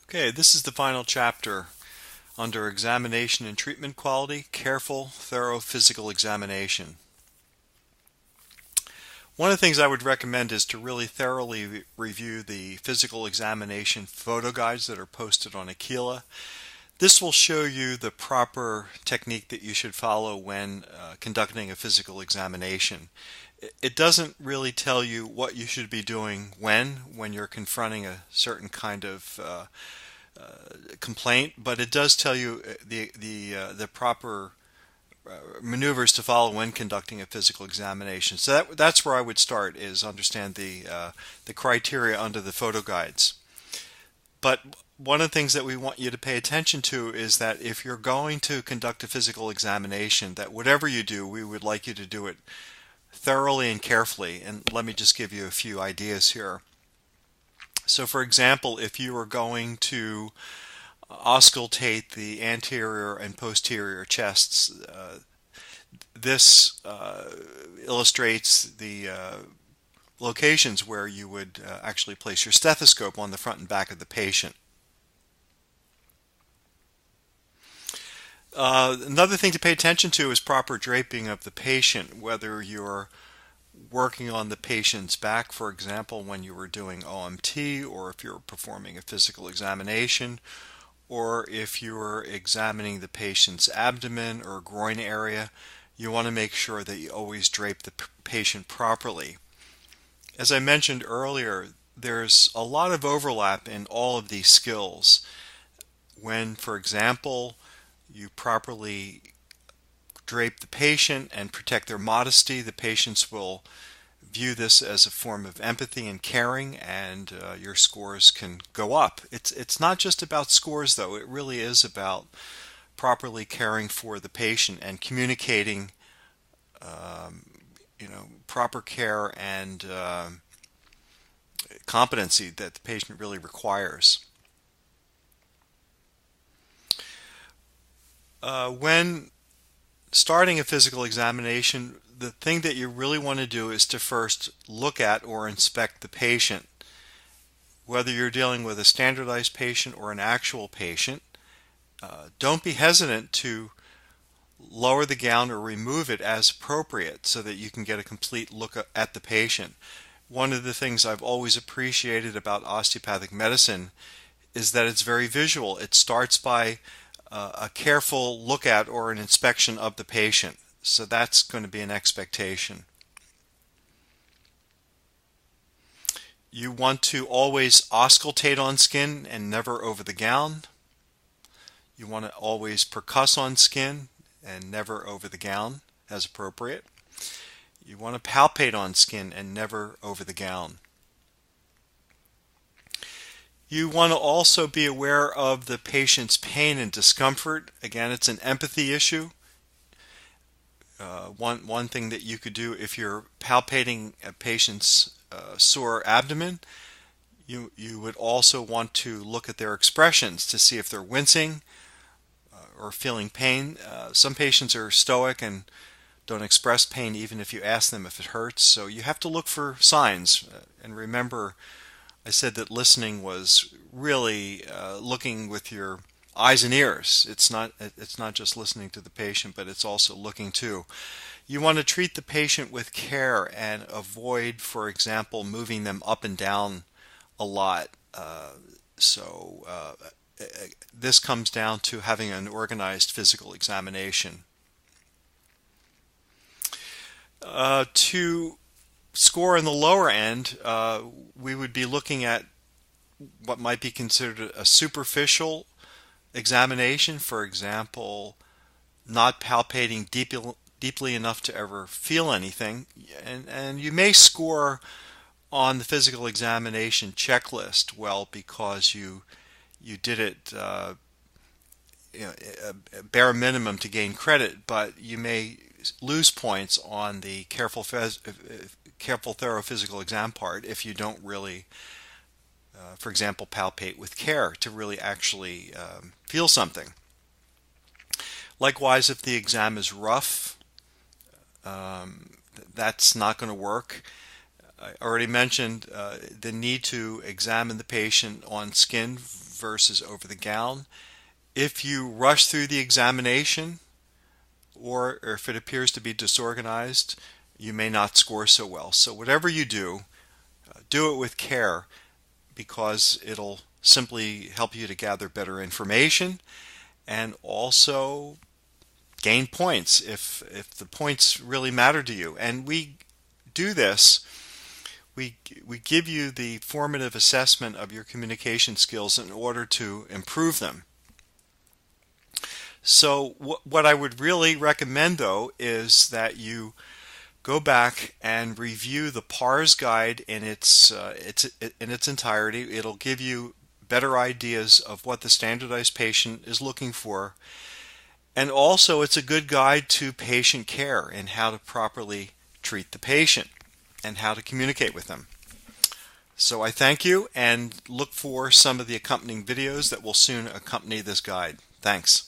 Okay, this is the final chapter under examination and treatment quality, careful, thorough physical examination. One of the things I would recommend is to really thoroughly review the physical examination photo guides that are posted on Aquila. This will show you the proper technique that you should follow when conducting a physical examination. It doesn't really tell you what you should be doing when you're confronting a certain kind of complaint, but it does tell you the proper maneuvers to follow when conducting a physical examination. So that's where I would start, is understand the criteria under the photo guides. But one of the things that we want you to pay attention to is that if you're going to conduct a physical examination, that whatever you do, we would like you to do it thoroughly and carefully. And let me just give you a few ideas here. So for example, if you are going to auscultate the anterior and posterior chests, this illustrates the locations where you would actually place your stethoscope on the front and back of the patient. Another thing to pay attention to is proper draping of the patient, whether you're working on the patient's back, for example, when you were doing OMT, or if you're performing a physical examination, or if you're examining the patient's abdomen or groin area, you want to make sure that you always drape the patient properly. As I mentioned earlier, there's a lot of overlap in all of these skills. When, for example, you properly drape the patient and protect their modesty, the patients will view this as a form of empathy and caring, and your scores can go up. It's not just about scores, though. It really is about properly caring for the patient and communicating proper care and competency that the patient really requires. When starting a physical examination, the thing that you really want to do is to first look at or inspect the patient. Whether you're dealing with a standardized patient or an actual patient, don't be hesitant to lower the gown or remove it as appropriate so that you can get a complete look at the patient. One of the things I've always appreciated about osteopathic medicine is that it's very visual. It starts by a careful look at or an inspection of the patient. So that's going to be an expectation. You want to always auscultate on skin and never over the gown. You want to always percuss on skin and never over the gown as appropriate. You want to palpate on skin and never over the gown. You want to also be aware of the patient's pain and discomfort. Again, it's an empathy issue. One thing that you could do if you're palpating a patient's sore abdomen, you would also want to look at their expressions to see if they're wincing or feeling pain. Some patients are stoic and don't express pain even if you ask them if it hurts, so you have to look for signs. And remember, I said that listening was really looking with your eyes and ears. It's not just listening to the patient, but it's also looking too. You want to treat the patient with care and avoid, for example, moving them up and down a lot. This comes down to having an organized physical examination. To score in the lower end, we would be looking at what might be considered a superficial examination. For example, not palpating deeply enough to ever feel anything, and you may score on the physical examination checklist well because you did it a bare minimum to gain credit, but you may lose points on the careful thorough physical exam part if you don't really for example, palpate with care to really actually feel something. Likewise, if the exam is rough, that's not going to work. I already mentioned the need to examine the patient on skin versus over the gown. If you rush through the examination, or if it appears to be disorganized, you may not score so well. So whatever you do, do it with care, because it'll simply help you to gather better information and also gain points if the points really matter to you. And we do this. We give you the formative assessment of your communication skills in order to improve them. So what I would really recommend, though, is that you go back and review the PARS guide in its entirety. It'll give you better ideas of what the standardized patient is looking for. And also, it's a good guide to patient care and how to properly treat the patient and how to communicate with them. So I thank you and look for some of the accompanying videos that will soon accompany this guide. Thanks.